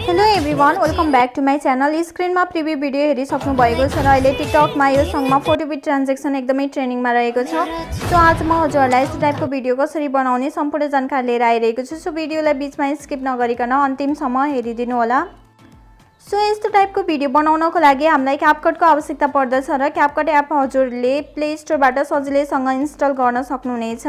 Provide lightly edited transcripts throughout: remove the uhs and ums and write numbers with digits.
Hello everyone, welcome back to my channel. स्क्रिनमा preview video हेरिसक्नु भएको छ र अहिले टिकटकमा यो सँगमा फोटो बिट ट्रान्जेक्सन एकदमै ट्रेन्डिङमा रहेको छ। सो आज म हजुरहरूलाई यस्तो टाइपको भिडियो कसरी बनाउने सम्पूर्ण जानकारी लिएर आइरहेको छु। सो भिडियोलाई बीचमा स्किप नगरिकन अन्तिमसम्म हेरिदिनु होला। सो यस्तो टाइपको भिडियो बनाउनको लागि हामीलाई क्यापकटको आवश्यकता पर्दछ र क्यापकट एप हजुरले प्ले स्टोरबाट सजिलैसँग इन्स्टल गर्न सक्नुहुनेछ।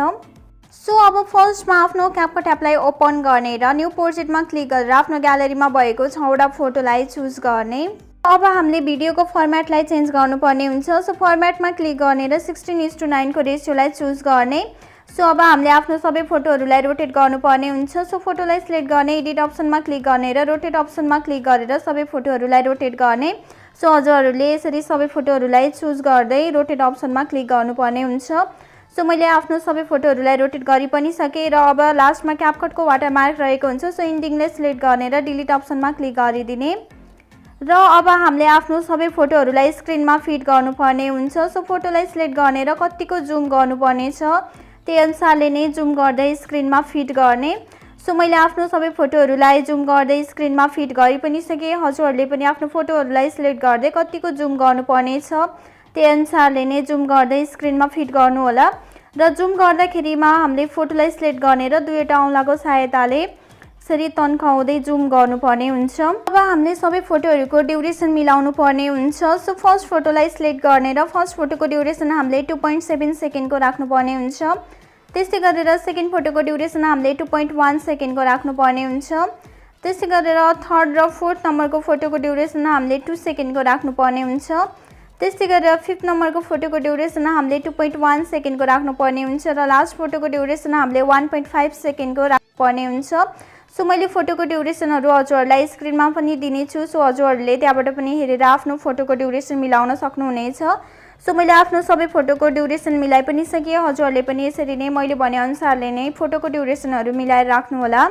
सो अब फर्स्टमा आफ्नो क्यापकट एपलाई ओपन गर्ने र न्यू प्रोजेक्टमा क्लिक गरेर आफ्नो ग्यालेरीमा भएको 6वटा फोटोलाई चुज गर्ने। अब हामीले भिडियोको फर्मेटलाई चेन्ज गर्नुपर्ने हुन्छ। सो फर्मेटमा क्लिक गर्ने र 16:9 को रेसियोलाई चुज गर्ने। सो अब हामीले आफ्नो सबै फोटोहरूलाई रोटेट गर्नुपर्ने हुन्छ। सो फोटोलाई सिलेक्ट गर्ने, एडिट अप्सनमा क्लिक गर्ने र रोटेट अप्सनमा क्लिक गरेर सबै फोटोहरूलाई रोटेट गर्ने। सो हजुरहरूले यसरी सबै फोटोहरूलाई चुज गर्दै रोटेट अप्सनमा क्लिक गर्नुपर्ने हुन्छ। सो मैले आफ्नो सबै फोटोहरूलाई रोटेट गरि पनि सकेँ र अब लास्टमा क्यापकटको वाटरमार्क रहेको हुन्छ। सो इन्डिङले सिलेक्ट गर्ने र डिलिट अप्सनमा क्लिक गरिदिने र अब हामीले आफ्नो सबै फोटोहरूलाई स्क्रिनमा फिट गर्नुपर्ने हुन्छ। सो फोटोलाई सिलेक्ट गर्ने र कतिको जुम गर्नुपर्ने छ त्यही अनुसारले नै जुम गर्दै स्क्रिनमा फिट गर्ने। सो मैले आफ्नो सबै फोटोहरूलाई जुम गर्दै स्क्रिनमा फिट गरि पनि सकेँ। हजुरहरूले पनि आफ्नो फोटोहरूलाई सिलेक्ट गर्दै कतिको जुम गर्नुपर्ने छ त्यही अनुसारले नै जुम गर्दै स्क्रिनमा फिट गर्नु होला। र जुम गर्दाखेरिमा हामीले फोटोलाई सिलेक्ट गर्ने र दुईवटा औँलाको सहायताले यसरी तन्काउँदै जुम गर्नुपर्ने हुन्छ। अब हामीले सबै फोटोहरूको ड्युरेसन मिलाउनु पर्ने हुन्छ। सो फर्स्ट फोटोलाई सिलेक्ट गर्ने र फर्स्ट फोटोको ड्युरेसन हामीले 2.7 सेकेन्डको राख्नुपर्ने हुन्छ। त्यस्तै गरेर सेकेन्ड फोटोको ड्युरेसन हामीले 2.1 सेकेन्डको राख्नुपर्ने हुन्छ। त्यस्तै गरेर थर्ड र फोर्थ नम्बरको फोटोको ड्युरेसन हामीले 2 सेकेन्डको राख्नुपर्ने हुन्छ। त्यस्तै गरेर फिफ्थ नम्बरको फोटोको ड्युरेसन हामीले 2.1 सेकेन्डको राख्नुपर्ने हुन्छ र लास्ट फोटोको ड्युरेसन हामीले 1.5 सेकेन्डको राख्नुपर्ने हुन्छ। सो मैले फोटोको ड्युरेसनहरू हजुरहरूलाई स्क्रिनमा पनि दिनेछु। सो हजुरहरूले त्यहाँबाट पनि हेरेर आफ्नो फोटोको ड्युरेसन मिलाउन सक्नुहुनेछ। सो मैले आफ्नो सबै फोटोको ड्युरेसन मिलाइ पनि सकेँ। हजुरहरूले पनि यसरी नै मैले भनेअनुसारले नै फोटोको ड्युरेसनहरू मिलाएर राख्नुहोला।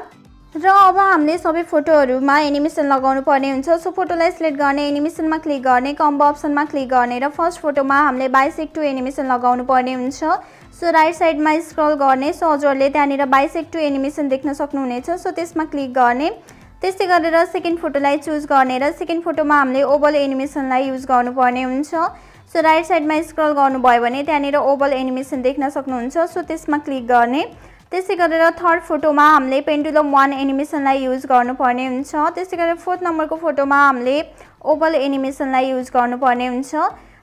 र अब हामीले सबै फोटोहरूमा एनिमेसन लगाउनु पर्ने हुन्छ। सो फोटोलाई सिलेक्ट गर्ने, एनिमेसनमा क्लिक गर्ने, कम्बो अप्सनमा क्लिक गर्ने र फर्स्ट फोटोमा हामीले 22:2 एनिमेसन लगाउनु पर्ने हुन्छ। सो राइट साइडमा स्क्रल गर्ने। सो हजुरहरूले त्यहाँनिर 22:2 एनिमेसन देख्न सक्नुहुनेछ। सो त्यसमा क्लिक गर्ने। त्यस्तै गरेर सेकेन्ड फोटोलाई चुज गर्ने र सेकेन्ड फोटोमा हामीले ओभल एनिमेसनलाई युज गर्नुपर्ने हुन्छ। सो राइट साइडमा स्क्रल गर्नुभयो भने त्यहाँनिर ओभल एनिमेसन देख्न सक्नुहुन्छ। सो त्यसमा क्लिक गर्ने। त्यसै गरेर थर्ड फोटोमा हामीले पेन्डुलम 1 एनिमेसनलाई युज गर्नुपर्ने हुन्छ। त्यसै गरेर फोर्थ नम्बरको फोटोमा हामीले ओभल एनिमेसनलाई युज गर्नुपर्ने हुन्छ।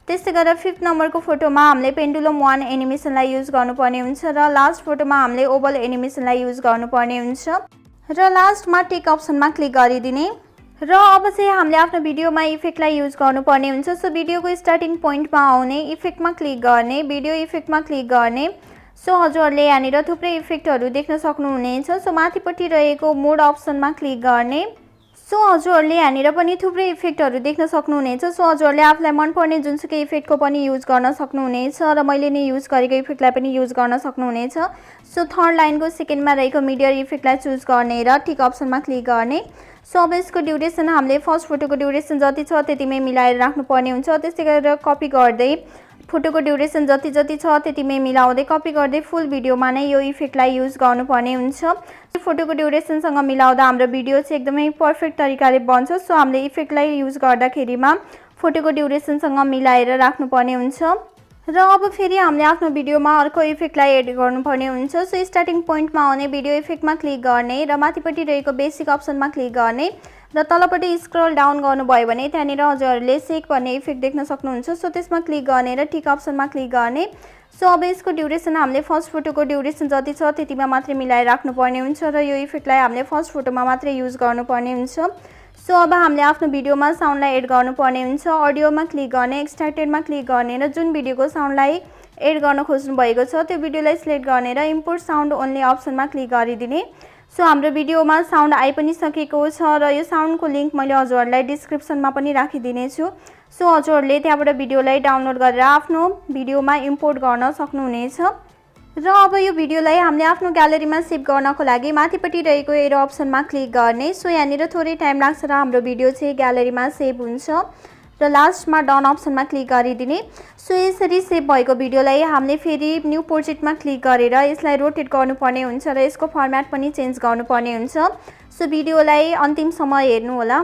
त्यस्तै गरेर फिफ्थ नम्बरको फोटोमा हामीले पेन्डुलम 1 एनिमेसनलाई युज गर्नुपर्ने हुन्छ र लास्ट फोटोमा हामीले ओभल एनिमेसनलाई युज गर्नुपर्ने हुन्छ र लास्टमा टिक अप्सनमा क्लिक गरिदिने। र अब चाहिँ हामीले आफ्नो भिडियोमा इफेक्टलाई युज गर्नुपर्ने हुन्छ। सो भिडियोको स्टार्टिङ पोइन्टमा आउने, इफेक्टमा क्लिक गर्ने, भिडियो इफेक्टमा क्लिक गर्ने। सो हजुरहरूले यहाँनिर थुप्रै इफेक्टहरू देख्न सक्नुहुनेछ। सो माथिपट्टि रहेको मोड अप्सनमा क्लिक गर्ने। सो हजुरहरूले यहाँनिर पनि थुप्रै इफेक्टहरू देख्न सक्नुहुनेछ। सो हजुरहरूले आफूलाई मनपर्ने जुनसुकै इफेक्टको पनि युज गर्न सक्नुहुनेछ र मैले नै युज गरेको इफेक्टलाई पनि युज गर्न सक्नुहुनेछ। सो थर्ड लाइनको सेकेन्डमा रहेको मिडियर इफेक्टलाई चुज गर्ने र टिक अप्सनमा क्लिक गर्ने। सो अब यसको ड्युरेसन हामीले फर्स्ट फोटोको ड्युरेसन जति छ त्यतिमै मिलाएर राख्नुपर्ने हुन्छ। त्यस्तै गरेर कपी गर्दै फोटोको ड्युरेसन जति छ त्यतिमै मिलाउँदै कपी गर्दै फुल भिडियोमा नै यो इफेक्टलाई युज गर्नुपर्ने हुन्छ। फोटोको ड्युरेसनसँग मिलाउँदा हाम्रो भिडियो चाहिँ एकदमै पर्फेक्ट तरिकाले बन्छ। सो हामीले इफेक्टलाई युज गर्दाखेरिमा फोटोको ड्युरेसनसँग मिलाएर राख्नुपर्ने हुन्छ। र अब फेरि हामीले आफ्नो भिडियोमा अर्को इफेक्टलाई एड गर्नुपर्ने हुन्छ। सो स्टार्टिङ पोइन्टमा आउने, भिडियो इफेक्टमा क्लिक गर्ने र माथिपट्टि रहेको बेसिक अप्सनमा क्लिक गर्ने र तलपट्टि स्क्रल डाउन गर्नुभयो भने त्यहाँनिर हजुरहरूले सेक भन्ने इफेक्ट देख्न सक्नुहुन्छ। सो त्यसमा क्लिक गर्ने र टिक अप्सनमा क्लिक गर्ने। सो अब यसको ड्युरेसन हामीले फर्स्ट फोटोको ड्युरेसन जति छ त्यतिमा मात्रै मिलाएर राख्नुपर्ने हुन्छ र यो इफेक्टलाई हामीले फर्स्ट फोटोमा मात्रै युज गर्नुपर्ने हुन्छ। सो अब हामीले आफ्नो भिडियोमा साउन्डलाई एड गर्नुपर्ने हुन्छ। अडियोमा क्लिक गर्ने, एक्सट्र्याक्टेडमा क्लिक गर्ने र जुन भिडियोको साउन्डलाई एड गर्न खोज्नु भएको छ त्यो भिडियोलाई सिलेक्ट गर्ने र इम्पोर्ट साउन्ड ओन्ली अप्सनमा क्लिक गरिदिने। सो हाम्रो भिडियोमा साउन्ड आइ पनि सकेको छ र यो साउन्डको लिङ्क मैले हजुरहरूलाई डिस्क्रिप्सनमा पनि राखिदिनेछु। सो हजुरहरूले त्यहाँबाट भिडियोलाई डाउनलोड गरेर आफ्नो भिडियोमा इम्पोर्ट गर्न सक्नुहुनेछ। र अब यो भिडियोलाई हामीले आफ्नो ग्यालेरीमा सेभ गर्नको लागि माथिपट्टि रहेको एरो अप्सनमा क्लिक गर्ने। सो यहाँनिर थोरै टाइम लाग्छ र हाम्रो भिडियो चाहिँ ग्यालेरीमा सेभ हुन्छ र लास्टमा डन अप्सनमा क्लिक गरिदिने। सो यसरी सेभ भएको भिडियोलाई हामीले फेरि न्यू प्रोजेक्टमा क्लिक गरेर यसलाई रोटेट गर्नुपर्ने हुन्छ र यसको फर्मेट पनि चेन्ज गर्नुपर्ने हुन्छ। सो भिडियोलाई अन्तिमसम्म हेर्नु होला।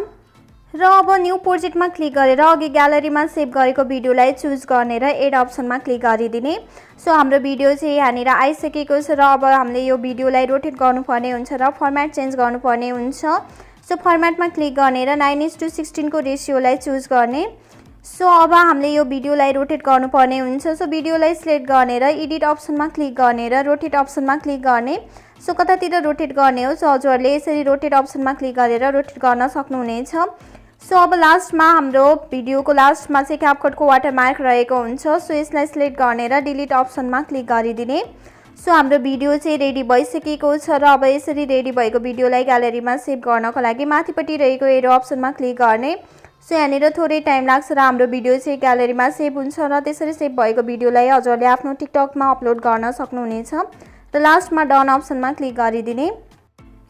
र अब न्यू प्रोजेक्टमा क्लिक गरेर अघि ग्यालरीमा सेभ गरेको भिडियोलाई चुज गर्ने र एड अप्सनमा क्लिक गरिदिने। सो हाम्रो भिडियो चाहिँ यहाँनिर आइसकेको छ र अब हामीले यो भिडियोलाई रोटेट गर्नुपर्ने हुन्छ र फर्मेट चेन्ज गर्नुपर्ने हुन्छ। सो फर्मेटमा क्लिक गर्ने र 9:16 को रेसियोलाई चुज गर्ने। सो अब हामीले यो भिडियोलाई रोटेट गर्नुपर्ने हुन्छ। सो भिडियोलाई सिलेक्ट गर्ने र एडिट अप्सनमा क्लिक गर्ने र रोटेट अप्सनमा क्लिक गर्ने। सो कतातिर रोटेट गर्ने हो, सो हजुरहरूले यसरी रोटेट अप्सनमा क्लिक गरेर रोटेट गर्न सक्नुहुनेछ। सो अब लास्टमा हाम्रो भिडियोको लास्टमा चाहिँ क्यापकटको वाटरमार्क रहेको हुन्छ। सो यसलाई सिलेक्ट गर्ने र डिलिट अप्सनमा क्लिक गरिदिने। सो हाम्रो भिडियो चाहिँ रेडी भइसकेको छ र अब यसरी रेडी भएको भिडियोलाई ग्यालरीमा सेभ गर्नको लागि माथिपट्टि रहेको एरो अप्सनमा क्लिक गर्ने। सो यहाँनिर थोरै टाइम लाग्छ र हाम्रो भिडियो चाहिँ ग्यालरीमा सेभ हुन्छ र त्यसरी सेभ भएको भिडियोलाई हजुरले आफ्नो टिकटकमा अपलोड गर्न सक्नुहुनेछ र लास्टमा डन अप्सनमा क्लिक गरिदिने।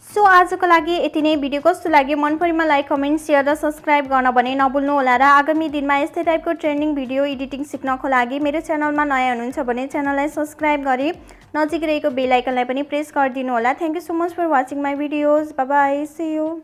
सो आजको लागि यति नै। भिडियो कस्तो लाग्यो मन परेमा लाइक कमेन्ट सेयर र सब्सक्राइब गर्न भने नभुल्नु होला र आगामी दिनमा यस्तै टाइपको ट्रेन्डिङ भिडियो एडिटिङ सिक्नको लागि मेरो च्यानलमा नयाँ हुनुहुन्छ भने च्यानललाई सब्सक्राइब गरी नजिक रहेको बेल आइकनलाई पनि प्रेस गरिदिनु होला। Thank you so much for watching my videos. Bye bye, see you.